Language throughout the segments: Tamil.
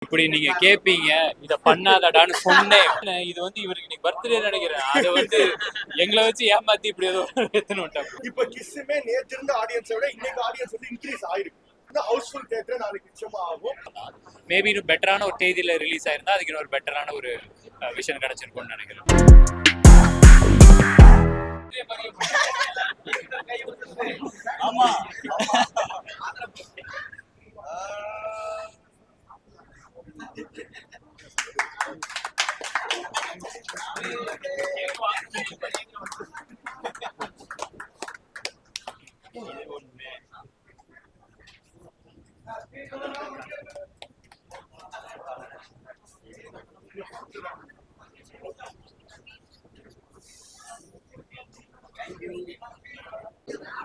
இப்படி நீங்க கேப்பீங்க, இத பண்ணாதடான்னு சொன்னேன். இது வந்து இவருக்கு இன்னைக்கு பர்த்டே நினைக்கிறேன். அத வந்து எங்கள வச்சு ஏமாத்தி இப்படி ஏதோ எடுத்துன்னு வந்துட்டாங்க. இப்ப கிஸ்ஸுமே நேத்து இருந்த ஆடியன்ஸை விட இன்னைக்கு ஆடியன்ஸ் வந்து இன்க்ரீஸ் ஆயிருக்கு. இந்த ஹவுஸ்ஃபுல் தியேட்டர் நாளைக்கு நிச்சயமா ஆகும். மேபி இன்னும் பெட்டரான ஒரு தேதியில ரிலீஸ் ஆயிருந்தா அதுக்கு இன்னொரு பெட்டரான ஒரு விஷன் கிடைச்சிருக்கும்னு நினைக்கிறேன். ஆமா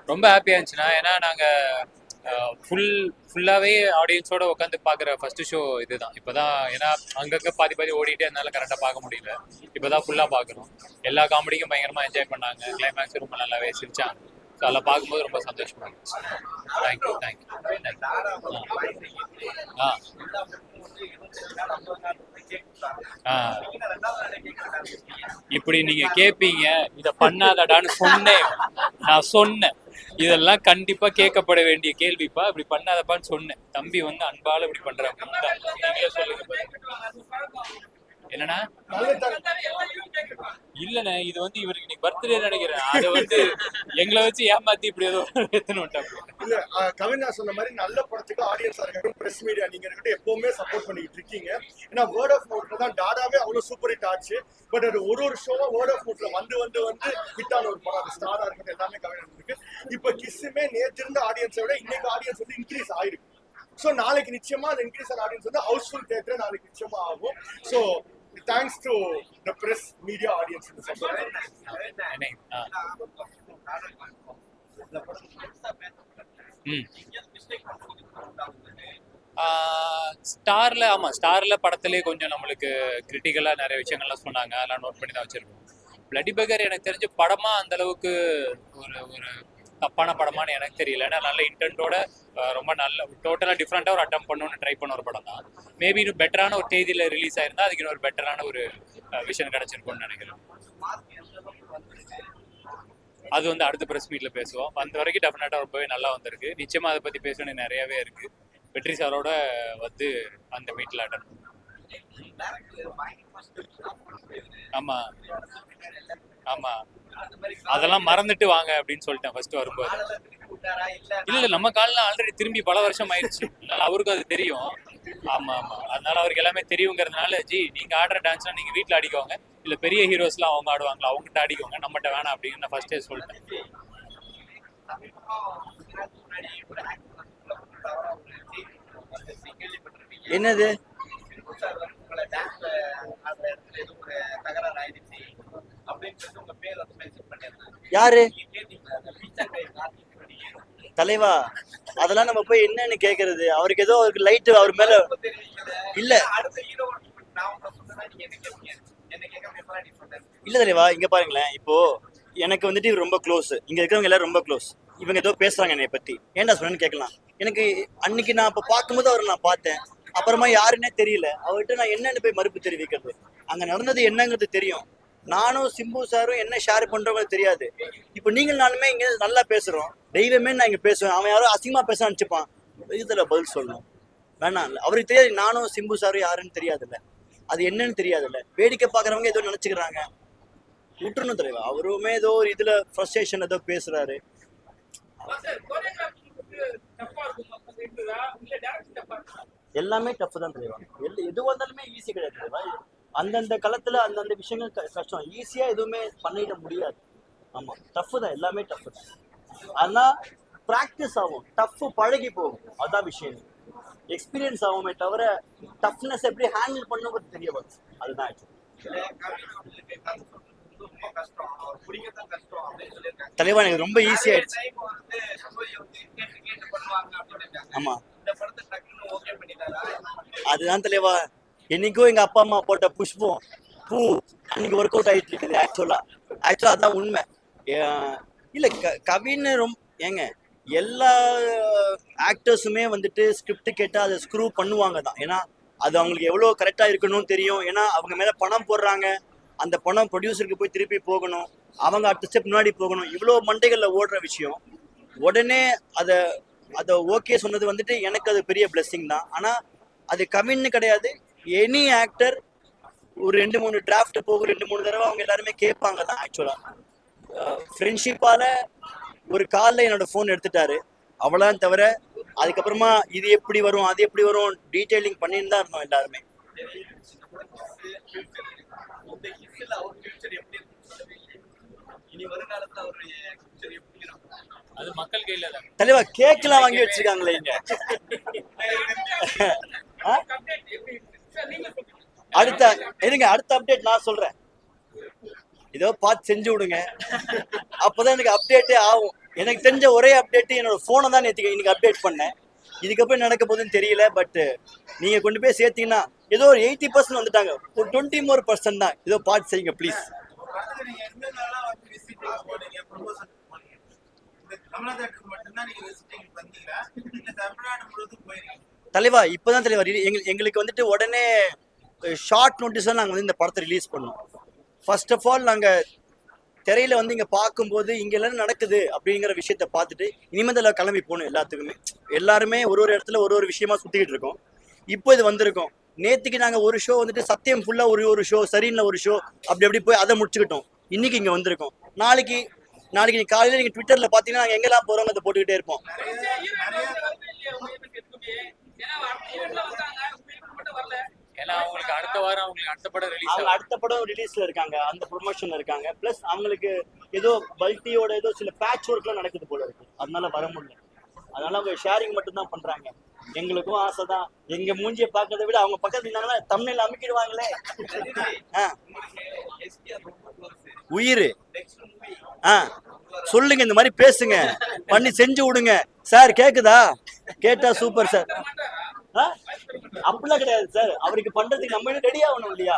ரொம்ப ஹாப்பியா இருந்துச்சுன்னா, ஏன்னா நாங்க ஃபுல்லாவே ஆடியன்ஸோட உட்காந்து பாக்குற ஃபர்ஸ்ட் ஷோ இதுதான். இப்பதான் ஏன்னா அங்கங்க பாதி ஓடிட்டு அதனால கரெக்டா பார்க்க முடியல. இப்பதான் ஃபுல்லா பாக்குறோம். எல்லா காமெடிக்கும் பயங்கரமா என்ஜாய் பண்ணாங்க. கிளைமேக்ஸ் ரொம்ப நல்லாவே சிரிச்சாங்க. ஸோ அதெல்லாம் பார்க்கும்போது ரொம்ப சந்தோஷமா இருந்துச்சு. தேங்க்யூ. இப்படி நீங்க கேப்பீங்க, இத பண்ணாதடான்னு சொன்னேன். நான் சொன்னேன், இதெல்லாம் கண்டிப்பா கேட்கப்பட வேண்டிய கேள்விப்பா. இப்படி பண்ணாதப்பான்னு சொன்னேன். தம்பி வந்து அன்பால இப்படி பண்றாங்க. நீங்களே சொல்லுங்க. என்னன்னா இல்லண்ணே, இது வந்து இவருக்கு இன்னைக்கு பர்த்டே நினைக்கிறேன். அத வந்து எங்களை வச்சு ஏமாத்தி இப்படி ஏதோ எடுத்துன்னு வந்துட்டாங்க. இல்ல கவினா சொன்ன மாதிரி நல்ல படத்துக்கு ஆடியன்ஸா இருக்கட்டும், பிரஸ் மீடியா நீங்க இருக்கட்டும் எப்பவுமே சப்போர்ட் பண்ணிட்டு இருக்கீங்க. ஏன்னா வேர்ட் ஆஃப் மவுத்ல தான் டாடாவே அவ்வளவு சூப்பர் ஹிட் ஆச்சு. பட் அது ஒரு ஷோவா வேர்ட் ஆஃப் மவுத்ல வந்து ஹிட்டான ஒரு படம். அது ஸ்டாரா இருக்கட்டும் எல்லாமே கவினா இருக்கு. இப்ப கிஸ்ஸுமே நேத்து இருந்த ஆடியன்ஸை விட இன்னைக்கு ஆடியன்ஸ் வந்து இன்க்ரீஸ் ஆயிருக்கு. ஸோ நாளைக்கு நிச்சயமா அந்த இன்க்ரீஸ் ஆன ஆடியன்ஸ் வந்து ஹவுஸ்ஃபுல் தியேட்டர் நாளைக்கு நிச்சயமா ஆகும். So thanks to the press media audience. ஸ்டார்ல படத்திலே கொஞ்சம் நம்மளுக்கு கிரிட்டிக்கலா நிறைய விஷயங்கள்லாம் சொன்னாங்க. அதெல்லாம் நோட் பண்ணி தான் வச்சிருக்கோம். பிளட்டி பர்கர் எனக்கு தெரிஞ்ச படமா அந்த அளவுக்கு ஒரு தப்பான படமானு எனக்கு தெரியல. ஏன்னா நல்ல இன்டென்ட்டோட ரொம்ப நல்ல டோட்டலாக டிஃப்ரெண்ட்டாக ஒரு அட்டம் பண்ணணும்னு ட்ரை பண்ண ஒரு படம் தான். மேபி இன்னும் பெட்டரான ஒரு தேதியில் ரிலீஸ் ஆயிருந்தா அதுக்கு இன்னொரு பெட்டரான ஒரு விஷன் கிடைச்சிருக்கும்னு நினைக்கிறேன். அது வந்து அடுத்த ப்ரெஸ் மீட்ல பேசுவோம். வந்த வரைக்கும் டெஃபினட்டாக ரொம்பவே நல்லா வந்திருக்கு. நிச்சயமா அதை பற்றி பேசணும்னு நிறையவே இருக்கு. வெற்றி சாரோட வந்து அந்த மீட்டில் அட்டன். ஆமா ஆமா அதெல்லாம் மறந்துட்டு வாங்க அப்படின்னு சொல்லிட்டேன் ஃபர்ஸ்ட் வரும்போது. இல்ல நம்ம காலில் ஆல்ரெடி திரும்பி பல வருஷம் ஆயிடுச்சு. அவருக்கும் அது தெரியும். ஆமா அதனால அவருக்கு எல்லாமே தெரியுங்கிறதுனால ஜி நீங்க ஆடுற டான்ஸ்லாம் நீங்க வீட்டுல ஆடிக்கோங்க, இல்ல பெரிய ஹீரோஸ்லாம் அவங்க ஆடுவாங்களா அவங்ககிட்ட ஆடிக்கோங்க, நம்மகிட்ட வேணாம் அப்படின்னு நான் ஃபர்ஸ்டே சொல்லிட்டேன். என்னது யாரு தலைவா? அதெல்லாம் நம்ம போய் என்னன்னு கேக்குறது? அவருக்கு ஏதோ அவருக்கு லைட் அவர் மேல இல்ல இல்ல தலைவா. இங்க பாருங்களேன், இப்போ எனக்கு வந்துட்டு இவர் ரொம்ப க்ளோஸ். இங்க இருக்கிறவங்க எல்லாரும் ரொம்ப க்ளோஸ். இவங்க ஏதோ பேசுறாங்க என்னை பத்தி, ஏன்டா சொன்னு கேட்கலாம். எனக்கு அன்னைக்கு நான் அப்ப பார்க்கும்போது அவரை நான் பார்த்தேன். அப்புறமா யாருன்னே தெரியல. அவர்கிட்ட நான் என்னன்னு போய் மறுப்பு தெரிவிக்கிறது? அங்க நடந்தது என்னங்கிறது தெரியும். நானும் சிம்பு சாரும் என்ன ஷேர் பண்றவங்க தெரியாது. இப்போ நீங்கள் நானுமே இங்க நல்லா பேசுறோம். தெய்வமே நான் இங்க பேசுவேன். அவன் யாரோ அசிங்கமா பேச நினைச்சுப்பான். இதுல பதில் சொல்லணும் வேணாம். அவருக்கு தெரியாது நானும் சிம்பு சாரும் யாருன்னு தெரியாதுல்ல, அது என்னன்னு தெரியாதுல்ல. வேடிக்கை பாக்குறவங்க ஏதோ நினைச்சுக்கிறாங்க. விட்டுறணும் தலைவா. அவருமே ஏதோ ஒரு இதுல ஃப்ரஸ்ட்ரேஷன் ஏதோ பேசுறாரு. எல்லாமே டஃப் தான் தலைவா. எது வந்தாலுமே ஈஸி கிடையாது தலைவா. அந்தந்த களத்துல அந்தந்த விஷயங்கள் கஷ்டம். ஈஸியா எதுவுமே பண்ணிட முடியாது. ஆமா டஃப் தான், எல்லாமே டஃப் தான். ஆனா ப்ராக்டிஸ் ஆகும், டஃப் பழகி போகும். அதான் விஷயம். எக்ஸ்பீரியன்ஸ் ஆகுமே தவிர டஃப்னஸ் எப்படி ஹேண்டில் பண்ணுங்கிறது தெரிய வரும். அதுதான் தலைவா. எனக்கு ரொம்ப ஈஸி ஆயிடுச்சு. ஆமா அதுதான் தலைவா. என்னைக்கும் எங்க அப்பா அம்மா போட்ட புஷ்பம் பூ அன்னைக்கு ஒர்க் அவுட் ஆயிட்டு இருக்குது. ஆக்சுவலா அதான் உண்மை. இல்ல கவின்னு ரொம்ப ஏங்க எல்லா ஆக்டர்ஸுமே வந்துட்டு ஸ்கிரிப்ட் கேட்டால் அதை ஸ்க்ரூ பண்ணுவாங்க தான். ஏன்னா அது அவங்களுக்கு எவ்வளோ கரெக்டாக இருக்கணும்னு தெரியும். ஏன்னா அவங்க மேலே பணம் போடுறாங்க, அந்த பணம் ப்ரொடியூசருக்கு போய் திருப்பி போகணும், அவங்க அடுத்த ஸ்டெப் முன்னாடி போகணும், இவ்வளோ மண்டைகளில் ஓடுற விஷயம். உடனே அதை அதை ஓகே சொன்னது வந்துட்டு எனக்கு அது பெரிய பிளெஸ்ஸிங் தான். ஆனால் அது கமின்னு கிடையாது. எனி ஆக்டர் ஒரு 2-3 டிராஃப்ட் போகும், 2-3 தடவை அவங்க எல்லாருமே கேட்பாங்க தான். ஆக்சுவலாக ஃப்ரெண்ட்ஷிப்பால் ஒரு காலில் என்னோட ஃபோன் எடுத்துட்டாரு, அவ்வளோதான். தவிர அதுக்கப்புறமா இது எப்படி வரும் அது எப்படி வரும் டீட்டெயிலிங் பண்ணிட்டு தான் இருந்தோம் எல்லாருமே. அது மக்கள் கையில தான். தலைவா கேக்லாம் வாங்கி வச்சிருக்காங்களே இங்க. அடுத்த அப்டேட் நான் சொல்றேன், ஏதோ பார்த்து செஞ்சு விடுங்க, அப்பதான் எனக்கு அப்டேட்டே ஆகும். எனக்கு தெரிஞ்ச ஒரே அப்டேட் என்னோட போனை தான் இன்னைக்கு அப்டேட் பண்ணேன். இதுக்கப்புறம் நடக்க போகுதுன்னு தெரியல. பட் நீங்க கொண்டு போய் சேர்த்தீங்கன்னா ஏதோ ஒரு 80% வந்துட்டாங்க, ஒரு 20% தான். ஏதோ பார்த்து செய்யுங்க ப்ளீஸ். தலைவா இப்பதான் தலைவா எங்களுக்கு வந்துட்டு உடனே ஷார்ட் நோட்டீஸ் நாங்க வந்து இந்த படத்தை ரிலீஸ் பண்ணோம். ஃபர்ஸ்ட் ஆஃப் ஆல் நாங்க திரையில வந்து இங்க பார்க்கும்போது இங்க எல்லாம் நடக்குது அப்படிங்கிற விஷயத்த பார்த்துட்டு இனிமேல் எல்லாம் கிளம்பி போகணும். எல்லாருமே ஒரு இடத்துல ஒரு விஷயமா சுத்திக்கிட்டு இருக்கோம். இப்போ இது வந்திருக்கோம். நேத்துக்கு நாங்க ஒரு ஷோ வந்துட்டு சத்தியம் ஃபுல்லா ஒரு ஷோ, சரின்னு ஒரு ஷோ, அப்படி போய் அதை முடிச்சுக்கிட்டோம். இன்னைக்கு இங்க வந்திருக்கோம். நாளைக்கு நீங்க காலையில நீங்க ட்விட்டர்ல பாத்தீங்கன்னா நாங்க எங்கெல்லாம் போறோம் அதை போட்டுக்கிட்டே இருப்போம். ஏன்னா அவங்களுக்கு அடுத்த வாரம் அவங்களுக்கு அடுத்த படம் ரிலீஸ் அவங்க அடுத்த படம் ரிலீஸ்ல இருக்காங்க, அந்த ப்ரொமோஷன்ல இருக்காங்க. பிளஸ் அவங்களுக்கு ஏதோ பல்டியோட ஏதோ சில பேட்ச் ஒர்க்லாம் நடக்குது போல இருக்கு, அதனால வர முடியல. அதனால அவங்க ஷேரிங் மட்டும் தான் பண்றாங்க. எங்களுக்கும் ஆசை தான், எங்க மூஞ்சியை பார்க்கறத விட அவங்க பக்கத்துல இருந்தாங்கன்னா தமிழ்ல அமைக்கிடுவாங்களே. உயிர் சொல்லுங்க, இந்த மாதிரி பேசுங்க, பண்ணி செஞ்சு விடுங்க சார். கேக்குதா? கேட்டா சூப்பர் சார். அப்படிலாம் கிடையாது சார், அவருக்கு பண்றதுக்கு நம்ம ரெடி ஆகணும் இல்லையா?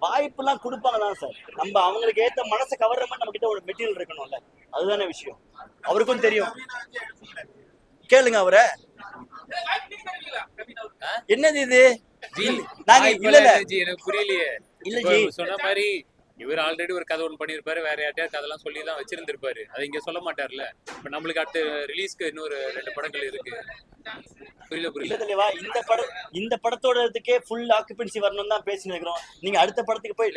வாய்ப்புலாம் கொடுப்பாங்க தான் சார். நம்ம அவங்களுக்கு ஏத்த மனசை கவர்ற மாதிரி நம்ம கிட்ட ஒரு மெட்டீரியல் இருக்கணும்ல, அதுதானே விஷயம். அவருக்கும் தெரியும். கேளுங்க அவரை. என்னது இது? நாங்க இல்ல எனக்கு புரியலையே. இல்ல ஜி சொன்ன மாதிரி இவர் ஆல்ரெடி ஒரு கதை ஒன்று பண்ணியிருப்பாரு, வேற யார்ட்டையா கதெல்லாம் சொல்லி தான் வச்சிருந்திருப்பாரு. அதை இங்க சொல்ல மாட்டார்ல. இப்ப நம்மளுக்கு அடுத்த ரிலீஸ்க்கு இன்னொரு 2 படங்கள் இருக்கு. புரியல தெளிவா. இந்த படத்தோடதுக்கே ஃபுல் ஆக்குபென்சி வரணும் தான் பேசினிருக்கிறோம். நீங்க அடுத்த படத்துக்கு போய்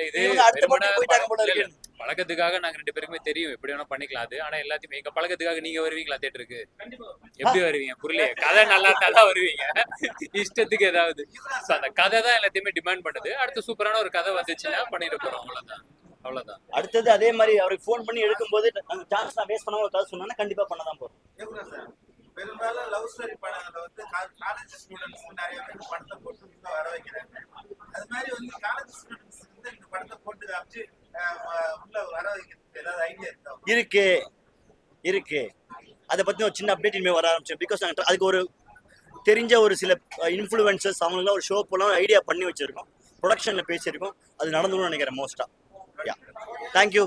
அடுத்த படத்துக்கு போயிட்டாங்க போல இருக்கு. பழக்கத்துக்காக நாங்க 2 பேருக்குமே தெரியும் எப்படி வேணா பண்ணிக்கலாம் அது. ஆனா எல்லாத்தையுமே எங்க பழக்கத்துக்காக நீங்க வருவீங்களா தியேட்டருக்கு? எப்படி வருவீங்க? புரியல. கதை நல்லா இருந்தாதான் வருவீங்க, இஷ்டத்துக்கு ஏதாவது. அந்த கதை தான் எல்லாத்தையுமே டிமாண்ட் பண்ணுது. அடுத்த சூப்பரான ஒரு கதை வந்துச்சுன்னா பண்ணிட்டு போறோம், அவ்வளவுதான். அடுத்தது அதே மாதிரி அவருக்கு ஃபோன் பண்ணி எடுக்கும்போது அந்த சான்ஸ் நான் வேஸ்ட் பண்ணாம ஒரு கதை சொன்னா கண்டிப்பா பண்ணதான் போறோம். பெரும்பாலும் லவ் ஸ்டோரி படங்களை வந்து காலேஜ் ஸ்டூடெண்ட்ஸ் நிறைய பேர் படத்தை போட்டு உள்ள வர வைக்கிறாங்க. அது மாதிரி வந்து காலேஜ் ஸ்டூடெண்ட்ஸ் வந்து இந்த படத்தை போட்டு காமிச்சு உள்ள வர வைக்கிறதுக்கு ஏதாவது ஐடியா இருக்கா? இருக்கு. அதை பத்தி ஒரு சின்ன அப்டேட் இனிமே வர ஆரம்பிச்சோம். பிகாஸ் அதுக்கு ஒரு தெரிஞ்ச ஒரு சில இன்ஃப்ளூயன்சர்ஸ் அவங்களாம் ஒரு ஷோ போலாம் ஐடியா பண்ணி வச்சிருக்கோம், ப்ரொடக்ஷன்ல பேசியிருக்கோம். அது நடந்துன்னு நினைக்கிறேன் மோஸ்டா. தேங்க்யூ.